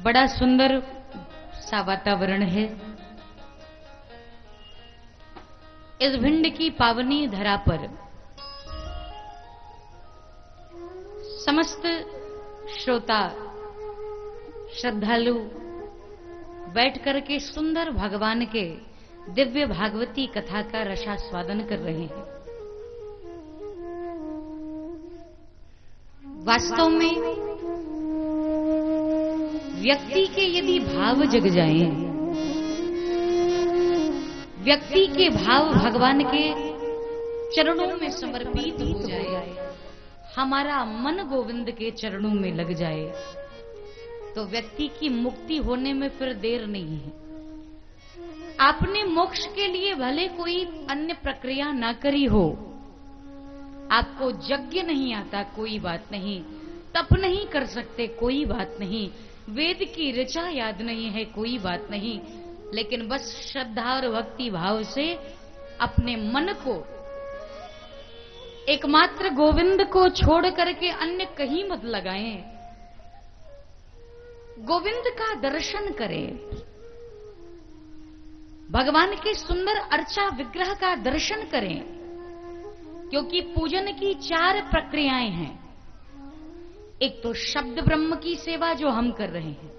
बड़ा सुंदर सा वातावरण है। इस भिंड की पावनी धरा पर समस्त श्रोता श्रद्धालु बैठ करके सुंदर भगवान के दिव्य भागवती कथा का रसास्वादन कर रहे हैं। वास्तव में व्यक्ति के यदि भाव जग जाएं, व्यक्ति के भाव भगवान के चरणों में समर्पित हो जाए, हमारा मन गोविंद के चरणों में लग जाए, तो व्यक्ति की मुक्ति होने में फिर देर नहीं है। आपने मोक्ष के लिए भले कोई अन्य प्रक्रिया ना करी हो, आपको यज्ञ नहीं आता कोई बात नहीं, तप नहीं कर सकते कोई बात नहीं, वेद की ऋचा याद नहीं है कोई बात नहीं, लेकिन बस श्रद्धा और भक्ति भाव से अपने मन को एकमात्र गोविंद को छोड़ करके अन्य कहीं मत लगाएं। गोविंद का दर्शन करें, भगवान के सुंदर अर्चा विग्रह का दर्शन करें, क्योंकि पूजन की 4 प्रक्रियाएं हैं। एक तो शब्द ब्रह्म की सेवा जो हम कर रहे हैं,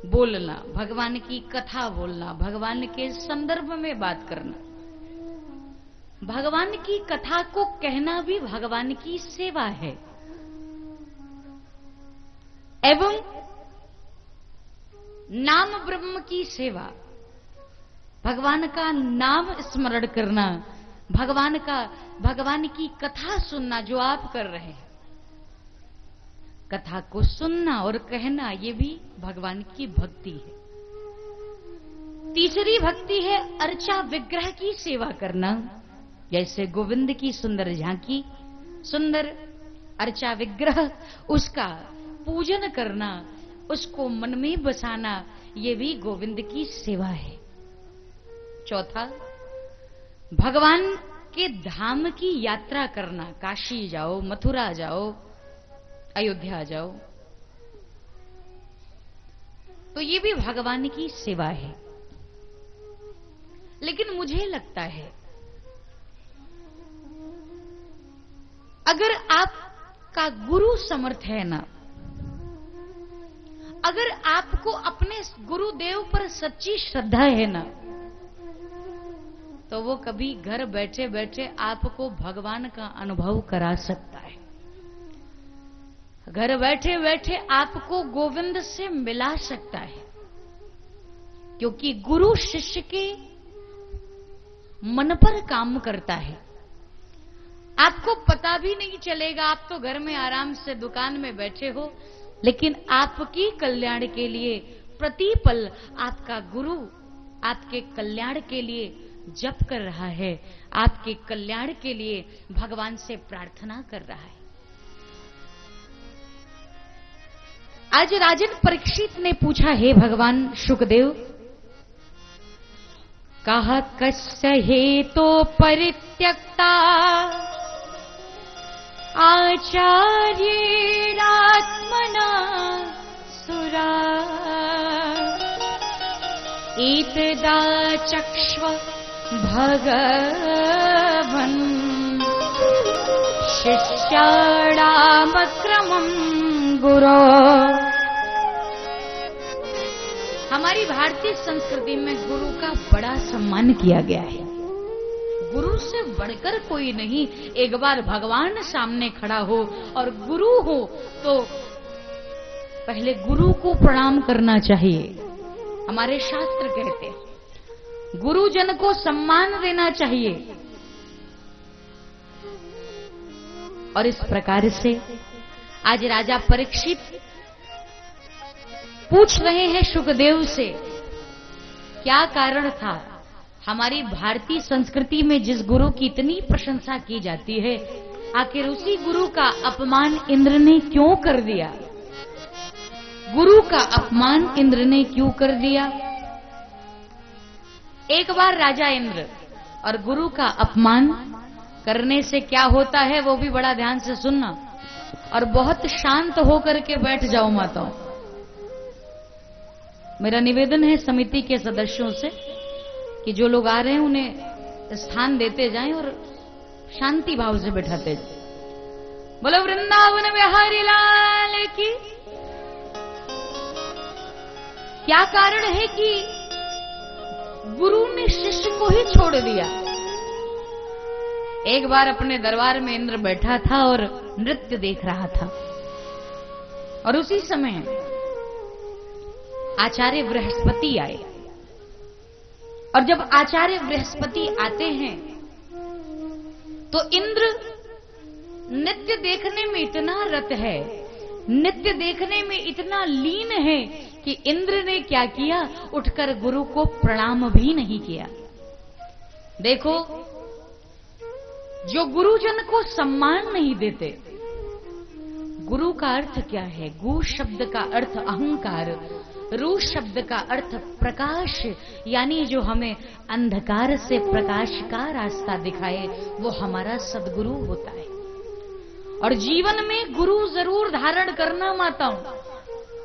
बोलना, भगवान की कथा बोलना, भगवान के संदर्भ में बात करना, भगवान की कथा को कहना भी भगवान की सेवा है। एवं नाम ब्रह्म की सेवा, भगवान का नाम स्मरण करना, भगवान की कथा सुनना जो आप कर रहे हैं, कथा को सुनना और कहना, ये भी भगवान की भक्ति है। तीसरी भक्ति है अर्चा विग्रह की सेवा करना, जैसे गोविंद की सुंदर झांकी, सुंदर अर्चा विग्रह, उसका पूजन करना, उसको मन में बसाना, ये भी गोविंद की सेवा है। चौथा, भगवान के धाम की यात्रा करना, काशी जाओ, मथुरा जाओ, अयोध्या जाओ, तो ये भी भगवान की सेवा है। लेकिन मुझे लगता है अगर आपका गुरु समर्थ है ना, अगर आपको अपने गुरुदेव पर सच्ची श्रद्धा है ना, तो वो कभी घर बैठे बैठे आपको भगवान का अनुभव करा सकता है। घर बैठे बैठे आपको गोविंद से मिला सकता है, क्योंकि गुरु शिष्य के मन पर काम करता है। आपको पता भी नहीं चलेगा, आप तो घर में आराम से दुकान में बैठे हो, लेकिन आपकी कल्याण के लिए प्रतिपल आपका गुरु आपके कल्याण के लिए जप कर रहा है, आपके कल्याण के लिए भगवान से प्रार्थना कर रहा है। आज राजन परीक्षित ने पूछा, हे भगवान शुकदेव, कहा कस्य हेतो परित्यक्ता आचार्येणात्मना सुरा एतदा चक्ष्व भगवन् शिष्याणामक्रमं गुरो। हमारी भारतीय संस्कृति में गुरु का बड़ा सम्मान किया गया है। गुरु से बढ़कर कोई नहीं। एक बार भगवान सामने खड़ा हो और गुरु हो तो पहले गुरु को प्रणाम करना चाहिए। हमारे शास्त्र कहते हैं गुरुजन को सम्मान देना चाहिए। और इस प्रकार से आज राजा परीक्षित पूछ रहे हैं शुकदेव से, क्या कारण था? हमारी भारतीय संस्कृति में जिस गुरु की इतनी प्रशंसा की जाती है, आखिर उसी गुरु का अपमान इंद्र ने क्यों कर दिया? गुरु का अपमान इंद्र ने क्यों कर दिया? एक बार राजा इंद्र और गुरु का अपमान करने से क्या होता है वो भी बड़ा ध्यान से सुनना और बहुत शांत होकर के बैठ जाओ माताओं। मेरा निवेदन है समिति के सदस्यों से कि जो लोग आ रहे हैं उन्हें स्थान देते जाएं और शांति भाव से बैठाते जाएं। बोलो वृंदावन बिहारी लाल की। क्या कारण है कि गुरु ने शिष्य को ही छोड़ दिया? एक बार अपने दरबार में इंद्र बैठा था और नृत्य देख रहा था, और उसी समय आचार्य बृहस्पति आए। और जब आचार्य बृहस्पति आते हैं तो इंद्र नृत्य देखने में इतना रत है, नृत्य देखने में इतना लीन है कि इंद्र ने क्या किया, उठकर गुरु को प्रणाम भी नहीं किया। देखो, जो गुरुजन को सम्मान नहीं देते, गुरु का अर्थ क्या है? गु शब्द का अर्थ अहंकार, रू शब्द का अर्थ प्रकाश, यानी जो हमें अंधकार से प्रकाश का रास्ता दिखाए, वो हमारा सद्गुरु होता है। और जीवन में गुरु जरूर धारण करना माताओं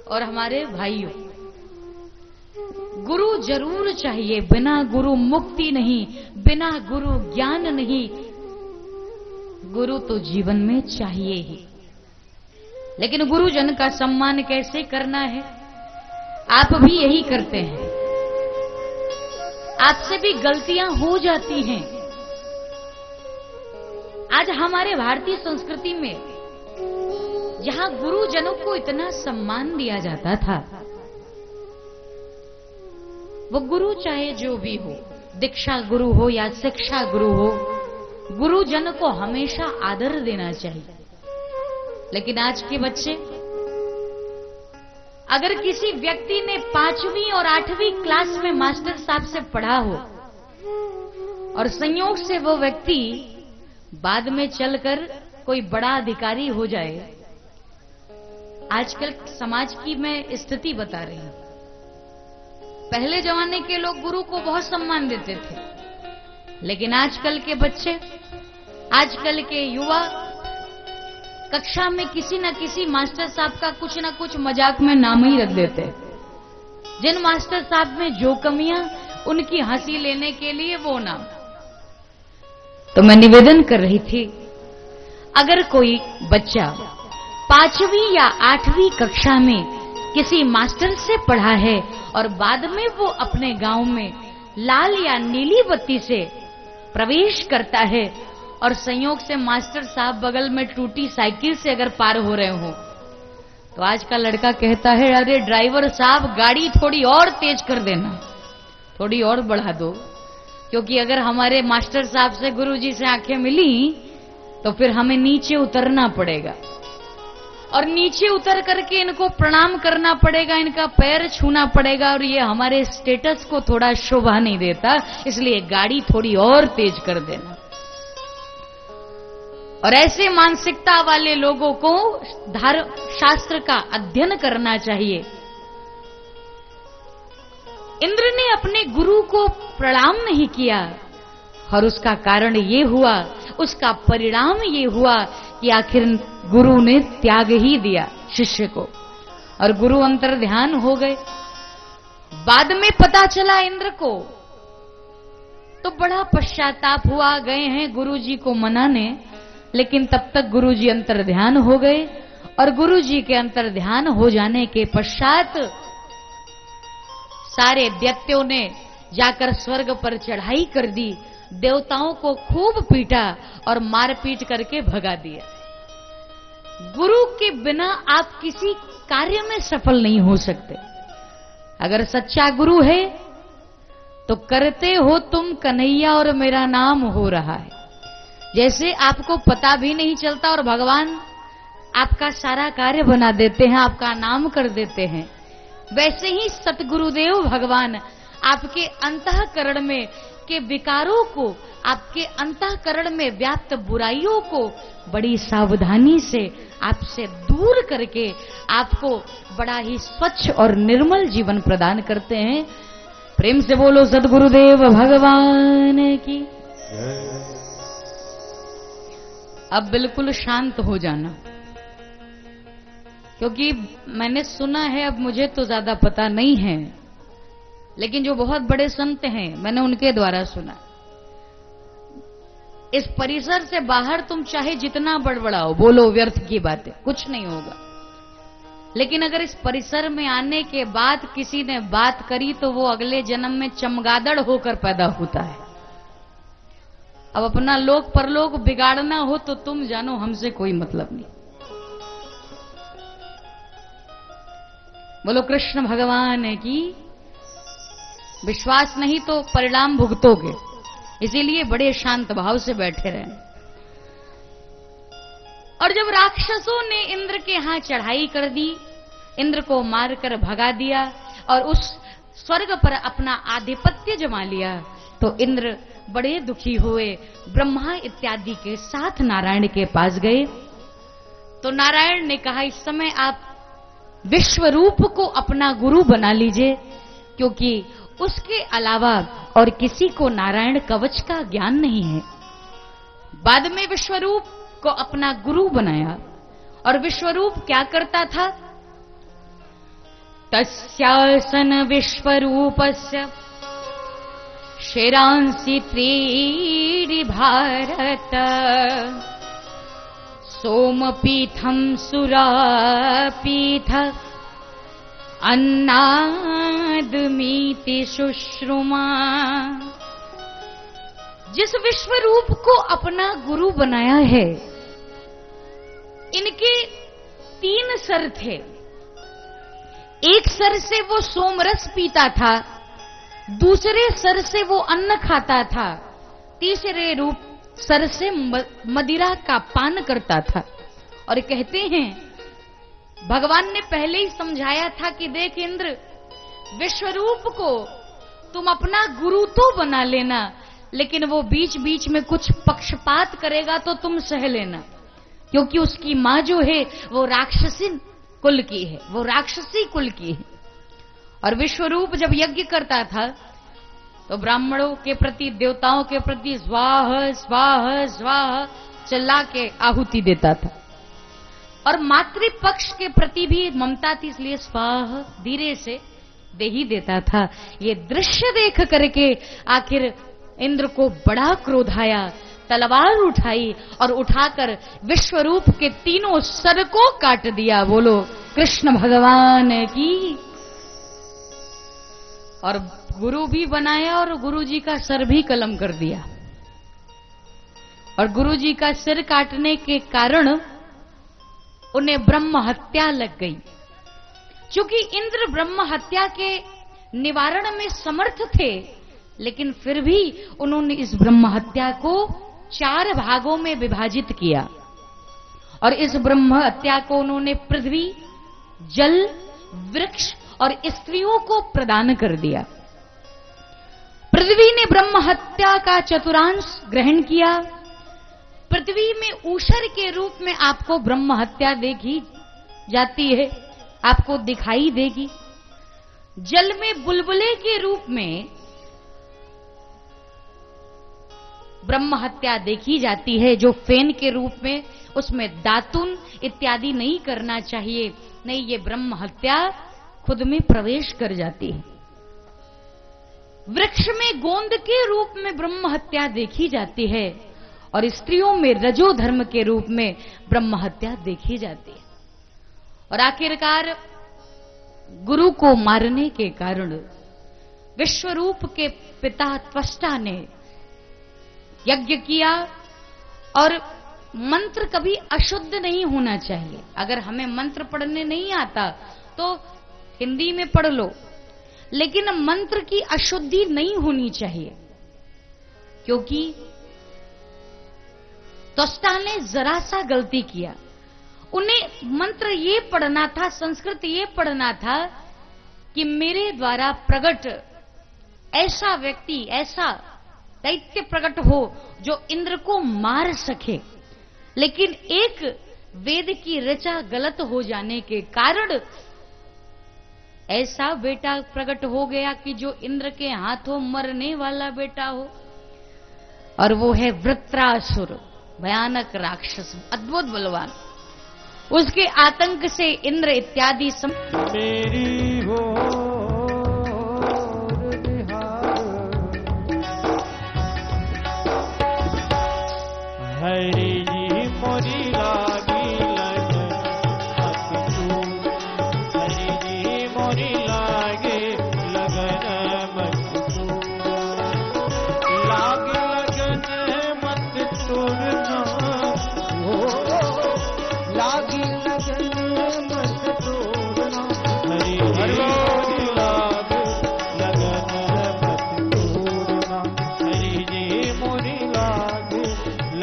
और हमारे भाइयों, गुरु जरूर चाहिए। बिना गुरु मुक्ति नहीं, बिना गुरु ज्ञान नहीं। गुरु तो जीवन में चाहिए ही। लेकिन गुरुजन का सम्मान कैसे करना है? आप भी यही करते हैं, आपसे भी गलतियां हो जाती हैं। आज हमारे भारतीय संस्कृति में जहां गुरुजनों को इतना सम्मान दिया जाता था, वो गुरु चाहे जो भी हो, दीक्षा गुरु हो या शिक्षा गुरु हो, गुरुजन को हमेशा आदर देना चाहिए। लेकिन आज के बच्चे, अगर किसी व्यक्ति ने 5वीं और 8वीं क्लास में मास्टर साहब से पढ़ा हो और संयोग से वो व्यक्ति बाद में चलकर कोई बड़ा अधिकारी हो जाए, आजकल समाज की मैं स्थिति बता रही हूं। पहले जमाने के लोग गुरु को बहुत सम्मान देते थे, लेकिन आजकल के बच्चे, आजकल के युवा कक्षा में किसी न किसी मास्टर साहब का कुछ न कुछ मजाक में नाम ही रख देते हैं। जिन मास्टर साहब में जो कमियां, उनकी हंसी लेने के लिए वो नाम। तो मैं निवेदन कर रही थी, अगर कोई बच्चा 5वीं या 8वीं कक्षा में किसी मास्टर से पढ़ा है और बाद में वो अपने गांव में लाल या नीली बत्ती से प्रवेश करता है और संयोग से मास्टर साहब बगल में टूटी साइकिल से अगर पार हो रहे हो, तो आज का लड़का कहता है, अरे ड्राइवर साहब गाड़ी थोड़ी और तेज कर देना, थोड़ी और बढ़ा दो। क्योंकि अगर हमारे मास्टर साहब से गुरुजी से आंखें मिली तो फिर हमें नीचे उतरना पड़ेगा, और नीचे उतर करके इनको प्रणाम करना पड़ेगा, इनका पैर छूना पड़ेगा, और ये हमारे स्टेटस को थोड़ा शोभा नहीं देता, इसलिए गाड़ी थोड़ी और तेज कर देना। और ऐसे मानसिकता वाले लोगों को शास्त्र का अध्ययन करना चाहिए। इंद्र ने अपने गुरु को प्रणाम नहीं किया, और उसका कारण ये हुआ, उसका परिणाम ये हुआ कि आखिर गुरु ने त्याग ही दिया शिष्य को, और गुरु अंतर ध्यान हो गए। बाद में पता चला इंद्र को, तो बड़ा पश्चाताप हुआ, गए हैं गुरुजी को मनाने, लेकिन तब तक गुरुजी अंतर ध्यान हो गए। और गुरुजी के अंतर ध्यान हो जाने के पश्चात सारे दैत्यों ने जाकर स्वर्ग पर चढ़ाई कर दी, देवताओं को खूब पीटा और मारपीट करके भगा दिया। गुरु के बिना आप किसी कार्य में सफल नहीं हो सकते। अगर सच्चा गुरु है तो करते हो तुम कन्हैया और मेरा नाम हो रहा है। जैसे आपको पता भी नहीं चलता और भगवान आपका सारा कार्य बना देते हैं, आपका नाम कर देते हैं, वैसे ही सतगुरुदेव भगवान आपके अंतःकरण में के विकारों को, आपके अंतःकरण में व्याप्त बुराइयों को बड़ी सावधानी से आपसे दूर करके आपको बड़ा ही स्वच्छ और निर्मल जीवन प्रदान करते हैं। प्रेम से बोलो सद्गुरुदेव भगवान की। अब बिल्कुल शांत हो जाना, क्योंकि मैंने सुना है, अब मुझे तो ज्यादा पता नहीं है, लेकिन जो बहुत बड़े संत हैं, मैंने उनके द्वारा सुना, इस परिसर से बाहर तुम चाहे जितना बड़बड़ाओ, बोलो व्यर्थ की बातें, कुछ नहीं होगा। लेकिन अगर इस परिसर में आने के बाद किसी ने बात करी तो वो अगले जन्म में चमगादड़ होकर पैदा होता है। अब अपना लोक परलोक बिगाड़ना हो तो तुम जानो, हमसे कोई मतलब नहीं। बोलो कृष्ण भगवान की। विश्वास नहीं तो परिणाम भुगतोगे, इसीलिए बड़े शांत भाव से बैठे रहे। और जब राक्षसों ने इंद्र के यहां चढ़ाई कर दी, इंद्र को मारकर भगा दिया और उस स्वर्ग पर अपना आधिपत्य जमा लिया, तो इंद्र बड़े दुखी हुए, ब्रह्मा इत्यादि के साथ नारायण के पास गए। तो नारायण ने कहा, इस समय आप विश्वरूप को अपना गुरु बना लीजिए, क्योंकि उसके अलावा और किसी को नारायण कवच का ज्ञान नहीं है। बाद में विश्वरूप को अपना गुरु बनाया। और विश्वरूप क्या करता था? तस्यासन विश्वरूपस्य शिरांसि त्रीणि भारत, सोमपीठम सुरापीठ अन्नादमीति शुश्रुमा। जिस विश्वरूप को अपना गुरु बनाया है, इनके 3 सर थे। एक सर से वो सोमरस पीता था, दूसरे सर से वो अन्न खाता था, तीसरे रूप सर से मदिरा का पान करता था। और कहते हैं भगवान ने पहले ही समझाया था कि देख इंद्र, विश्वरूप को तुम अपना गुरु तो बना लेना, लेकिन वो बीच बीच में कुछ पक्षपात करेगा तो तुम सह लेना, क्योंकि उसकी मां जो है वो राक्षसी कुल की है, वो राक्षसी कुल की है। और विश्वरूप जब यज्ञ करता था तो ब्राह्मणों के प्रति, देवताओं के प्रति स्वाहा स्वाहा स्वाहा चिल्ला के आहुति देता था। और मातृपक्ष के प्रति भी ममता थी, इसलिए स्वाहा धीरे से दे ही देता था। ये दृश्य देख करके आखिर इंद्र को बड़ा क्रोध आया, तलवार उठाई और उठाकर विश्वरूप के 3 सर को काट दिया। बोलो कृष्ण भगवान की। और गुरु भी बनाया और गुरु जी का सर भी कलम कर दिया। और गुरु जी का सिर काटने के कारण उन्हें ब्रह्म हत्या लग गई। क्योंकि इंद्र ब्रह्म हत्या के निवारण में समर्थ थे, लेकिन फिर भी उन्होंने इस ब्रह्म हत्या को 4 भागों में विभाजित किया। और इस ब्रह्म हत्या को उन्होंने पृथ्वी, जल, वृक्ष और स्त्रियों को प्रदान कर दिया। पृथ्वी ने ब्रह्म हत्या का चतुर्थांश ग्रहण किया। पृथ्वी में ऊषर के रूप में आपको ब्रह्म हत्या देखी जाती है, आपको दिखाई देगी। जल में बुलबुले के रूप में ब्रह्म हत्या देखी जाती है, जो फेन के रूप में, उसमें दातुन इत्यादि नहीं करना चाहिए, नहीं, ये ब्रह्म हत्या खुद में प्रवेश कर जाती है। वृक्ष में गोंद के रूप में ब्रह्म हत्या देखी जाती है, और स्त्रियों में रजो धर्म के रूप में ब्रह्म हत्या देखी जाती है। और आखिरकार गुरु को मारने के कारण विश्वरूप के पिता त्वष्टा ने यज्ञ किया। और मंत्र कभी अशुद्ध नहीं होना चाहिए। अगर हमें मंत्र पढ़ने नहीं आता तो हिंदी में पढ़ लो, लेकिन मंत्र की अशुद्धि नहीं होनी चाहिए, क्योंकि त्वष्टा ने जरा सा गलती किया। उन्हें मंत्र ये पढ़ना था, संस्कृत ये पढ़ना था कि मेरे द्वारा प्रकट ऐसा व्यक्ति, ऐसा दैत्य प्रकट हो जो इंद्र को मार सके। लेकिन एक वेद की ऋचा गलत हो जाने के कारण ऐसा बेटा प्रकट हो गया कि जो इंद्र के हाथों मरने वाला बेटा हो, और वो है वृत्रासुर, भयानक राक्षस, अद्भुत बलवान। उसके आतंक से इंद्र इत्यादि मेरी हो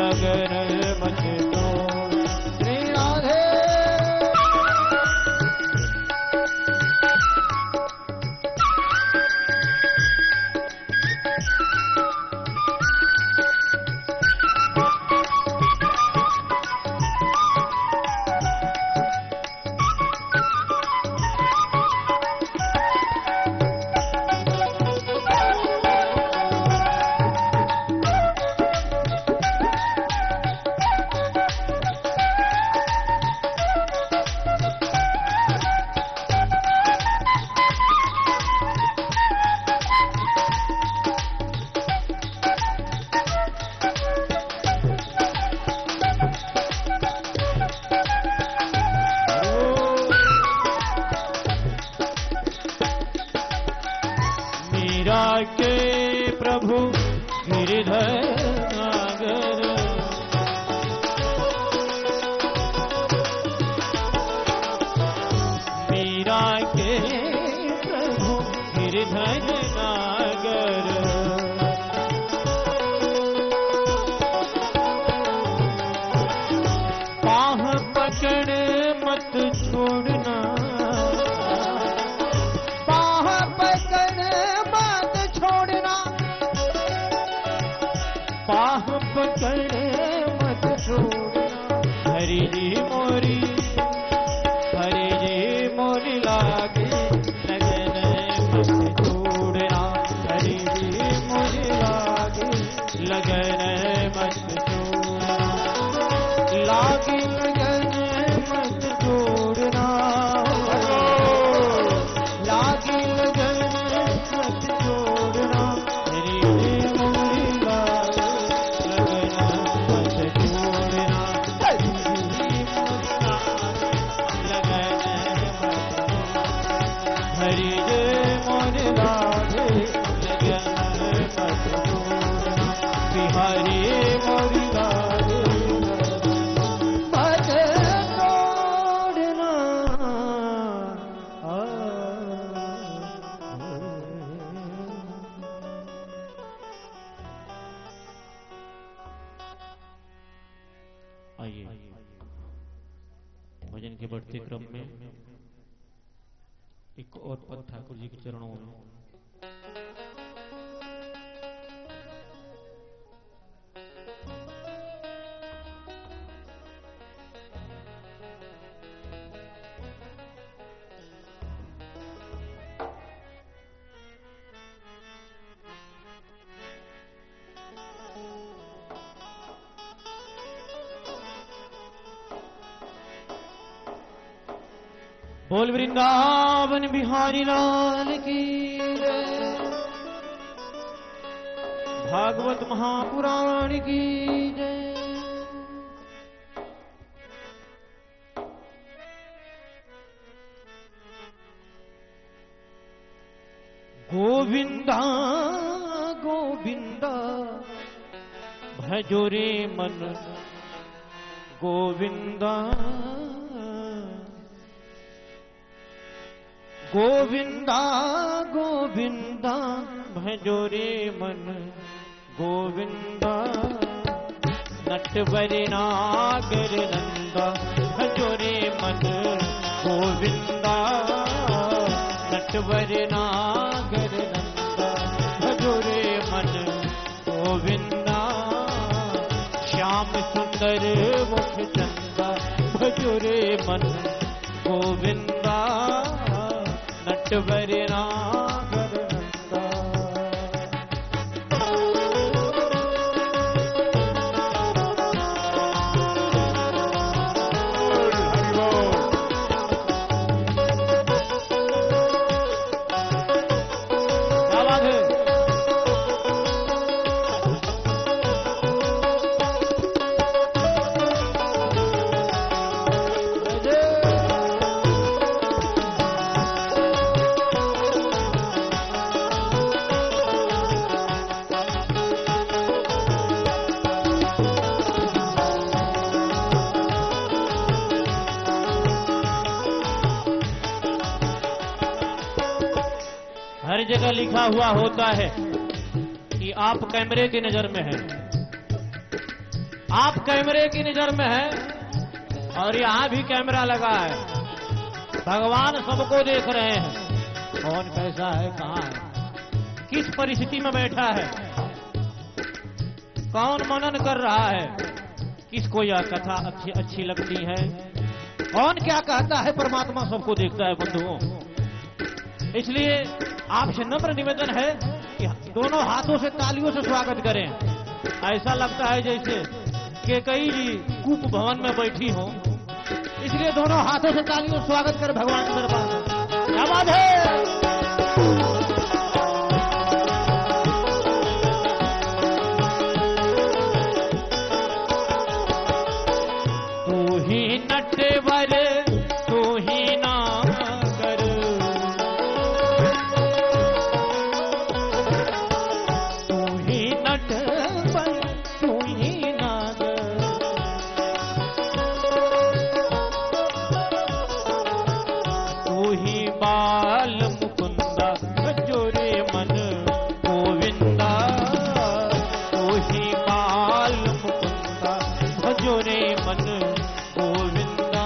लगन मत तोड़। श्री राधे के प्रभु गिरधर नागर। मीरा के प्रभु गिरधर नागर। पाह पकड़ मत छोड़ना, पाह पकड़ मत छोड़ना। हरि जी मोरी, हरि जी मोरी लागे लगन मत छोड़ना। हरि जी मोरी लागे लगन मत छोड़ना। लागे लगन मत छोड़ना, लागे लगन मत छोड़ना। हरि जी मोरी लागे हरि जय मोर लागे लगन मत छोड़ना। बिहारी मोर लागे मत छोड़ना। आइए भजन के बढ़ते क्रम में एक और पद ठाकुर जी के चरणों में। बोल वृंदावन बिहारी लाल की जय। भागवत महापुराण की जय। गोविंदा गोविंदा भजो रे मन गोविंदा। गोविंदा गोविंदा भजो रे मन गोविंदा। नटवर नागर नंदा भजो रे मन गोविंदा। नटवर नागर नंदा भजो रे मन गोविंदा। श्याम सुंदर मुख चंदा भजो रे मन गोविंदा। नटवर नागर नंदा। हर जगह लिखा हुआ होता है कि आप कैमरे की नजर में हैं, आप कैमरे की नजर में है और यहां भी कैमरा लगा है। भगवान सबको देख रहे हैं, कौन कैसा है, कहां है, किस परिस्थिति में बैठा है, कौन मनन कर रहा है, किसको यह कथा अच्छी लगती है, कौन क्या कहता है। परमात्मा सबको देखता है बंधुओं। इसलिए आपसे नम्र निवेदन है कि दोनों हाथों से तालियों से स्वागत करें। ऐसा लगता है जैसे कि कई जी कूप भवन में बैठी हो, इसलिए दोनों हाथों से तालियों से स्वागत करें भगवान के दरबार में। क्या बात है। तू ही नटवर तू ही नागर, तू ही नटवर तू ही नागर, तू ही बाल मुकुंदा जोरे मन गोविंदा, तू ही बाल मुकुंदा जोरे मन गोविंदा,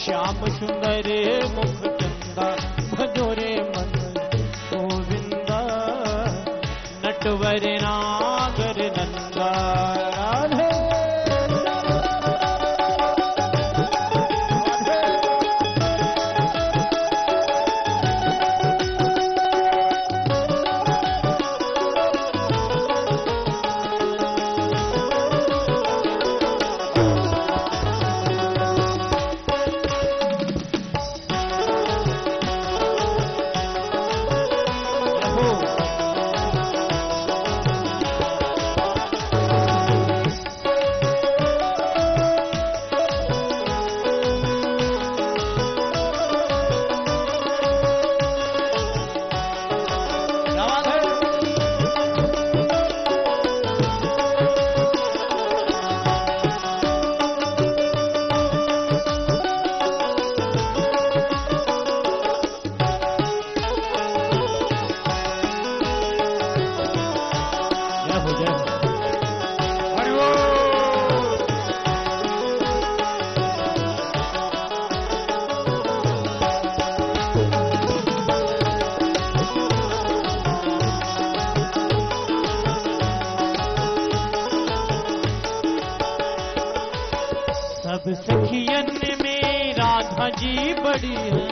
श्याम सुंदर मुख चंदा भजोरे मन गोविंदा, नटवर नागर नंदा। राधे सब सखियन में राधा जी बड़ी है,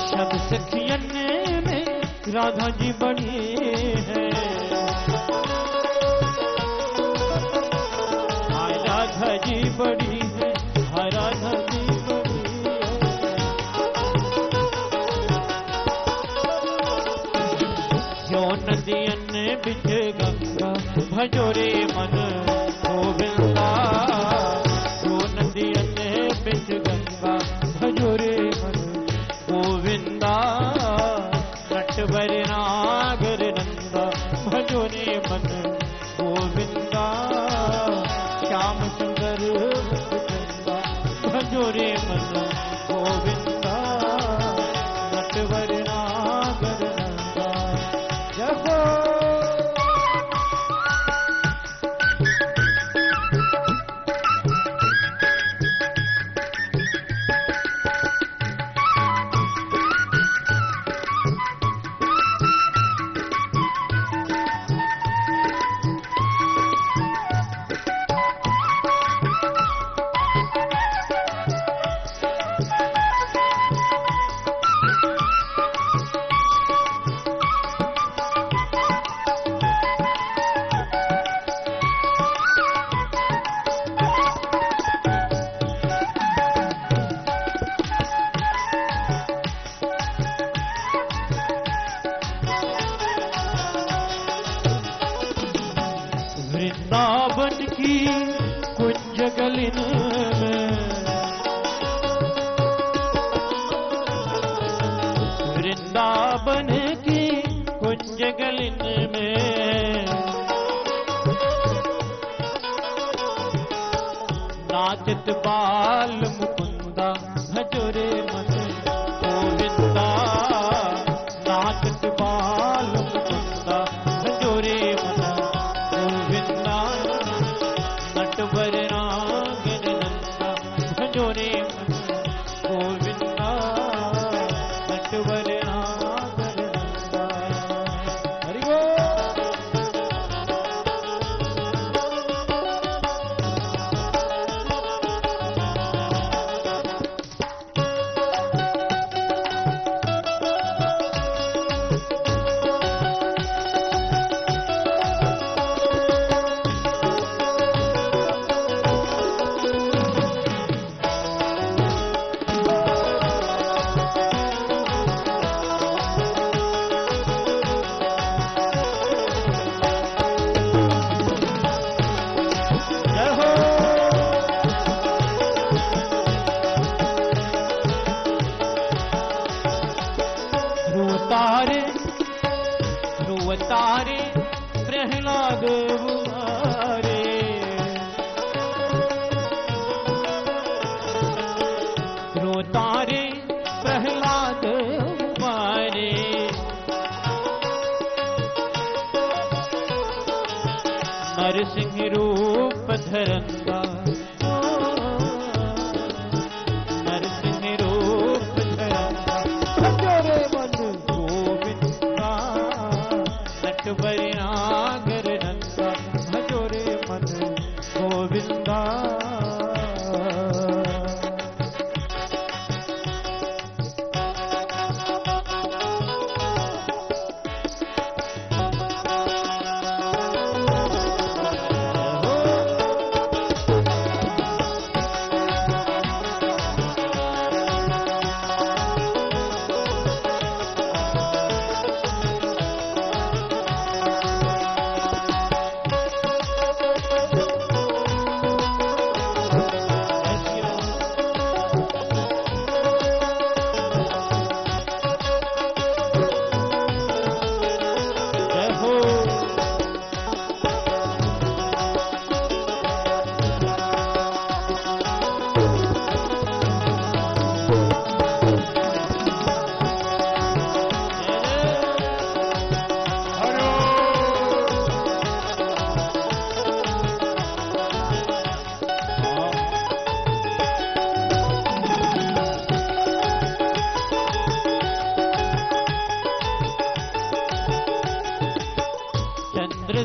सब सखियन में राधा जी बड़ी है, हाय राधा जी बड़ी है, हाय राधा जी बड़ी है, जो नदियन बिच गंगा भजोरे मन गोविंदा, जो नदियन बिच गंगा भजोरे मन गोविंदा, नटवर नागर नंदा भजोरे मन गोविंदा, श्याम सुंदर चंदा भजोरे मन गोविंदा, नटवर नागर नंदा। जय वृंदावन की कुंज गलिन में, वृंदावन की कुंज गलिन में, नाचत बाल मुकुंदा भजोरे मन गोविंदा, नाचत बाल मुकुंदा ध्रुव तारे प्रहलाद मारे। ध्रुव तारे प्रहलाद मारे। नरसिंह रूप धरंगा, नरसिंह रूप धरंगा, भजोरे मन गोविंदा, नटवर नागर नंदा, भजोरे मन गोविंदा।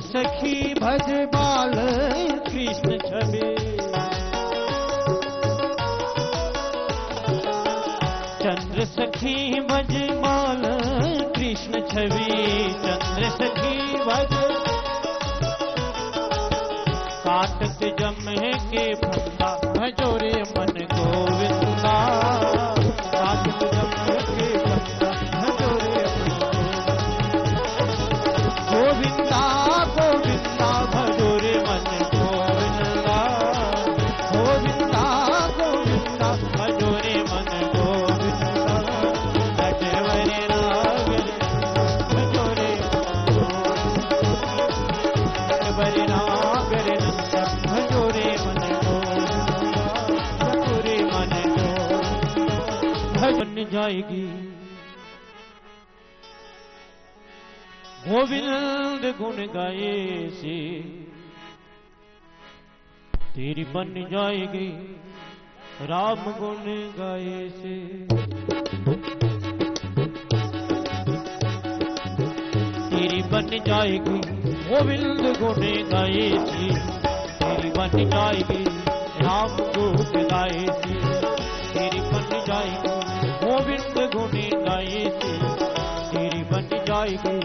सखी भज बाल कृष्ण छवि, चंद्र सखी भज बाल कृष्ण छवि, चंद्र सखी भज काटत जमे के फंदा, भजोरे मन गोविंदा, काटत जमे के फंदा, भजोरे गोविंदा गोविंदा, भजोरे मन गोविंदा, गोविंदा गोविंदा, भजोरे मन गोविंदा, नटवर नागर भजोरे, नटवर नागर नंदा, भजोरे मन गोविंदा, भजोरे मन गोविंदा। भजन जाएगी गोविंद गुण गाए से, तेरी बन जाएगी राम गुण गाए से। तेरी बन जाएगी गोविंद गुण गाए से, तेरी बन जाएगी राम गुण गाए से। तेरी बन जाएगी गोविंद गुण गाए से, तेरी बन जाएगी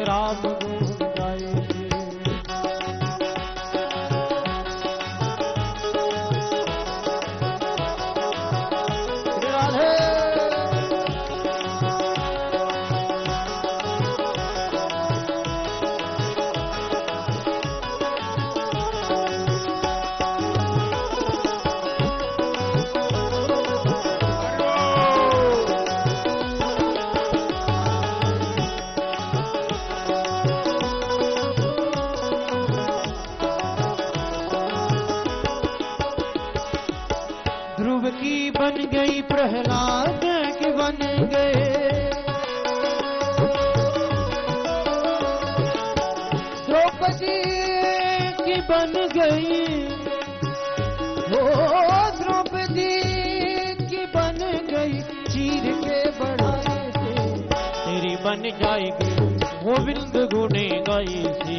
राम गुण गाए से। राधे ध्रुव की बन गई प्रहलाद की बन गए, द्रौपदी की बन गई, ओ द्रौपदी की बन गई, चीर के बढ़ाए से। तेरी बन जाएगी गोविंद गुणे गाए से,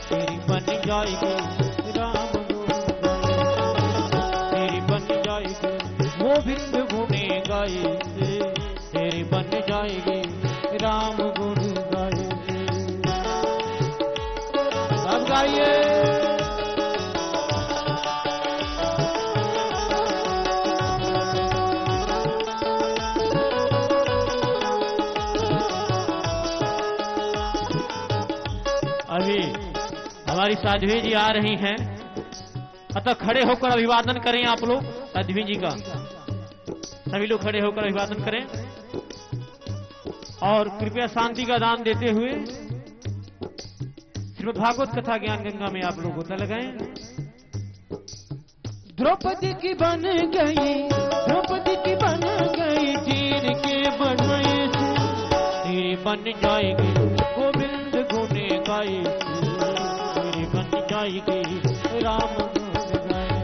तेरी बन जाएगी राम गोविंद गुणे गाए से, तेरी बन जाएगी राम गुण गाए से। अब गाइए अभी हमारी साध्वी जी आ रही हैं, अतः खड़े होकर अभिवादन करें आप लोग साध्वी जी का। सभी लोग खड़े होकर अभिवादन करें। और कृपया शांति का दान देते हुए श्रीमद् भागवत कथा ज्ञान गंगा में आप लोग होता लगाएं। द्रौपदी की बन गई, द्रौपदी की बन गई, चीर के बनाए तेरी बन जाएगी गोविंद गुने गाए, तेरी बन जाएगी राम गुण गाए,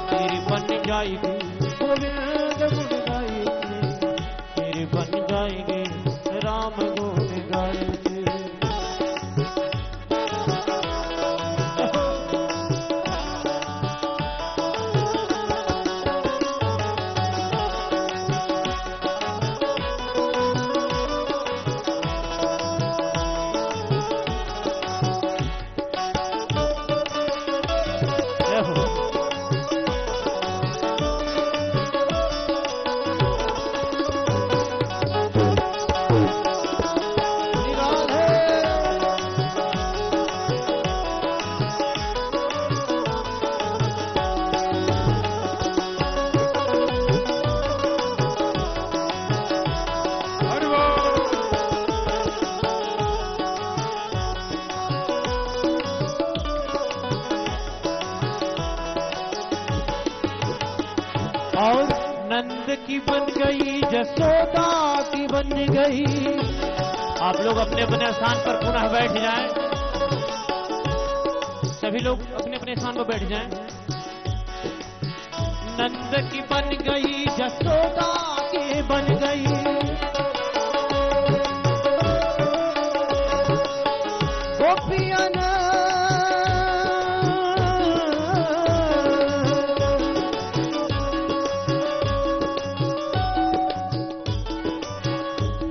तेरी बन जाएगी गोविंद गुण गाए, तेरी बन जाएगी राम गुण गाए। और नंद की बन गई, जसोदा की बन गई। आप लोग अपने अपने स्थान पर पुनः बैठ जाएं। सभी लोग अपने अपने स्थान पर बैठ जाएं। नंद की बन गई, जसोदा की बन गई, गोपियां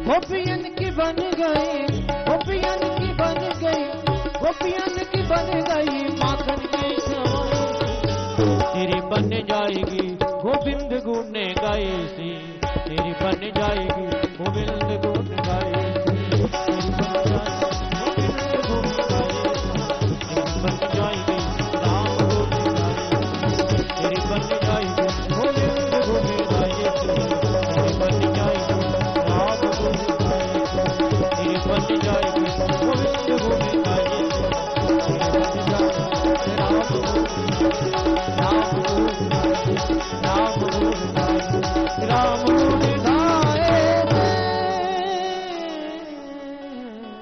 गोपियन की बन गई, गोपियन की बन गई, गोपियन की बन गई, माखन की सवाई तेरी बन जाएगी गोविंद गुण गाए सी, तेरी बन जाएगी गोविंद गुण गाए सी, बन जाएगी राम गुण गाए, तेरी बन जाएगी गोविंद गुण गाए सी, तेरी बन जाएगी राम गुण गाए, तेरी बन जाएगी गोविंद गुण गाए, तेरी बन जाएगी राम गुण गाए, राम गुण गाए, राम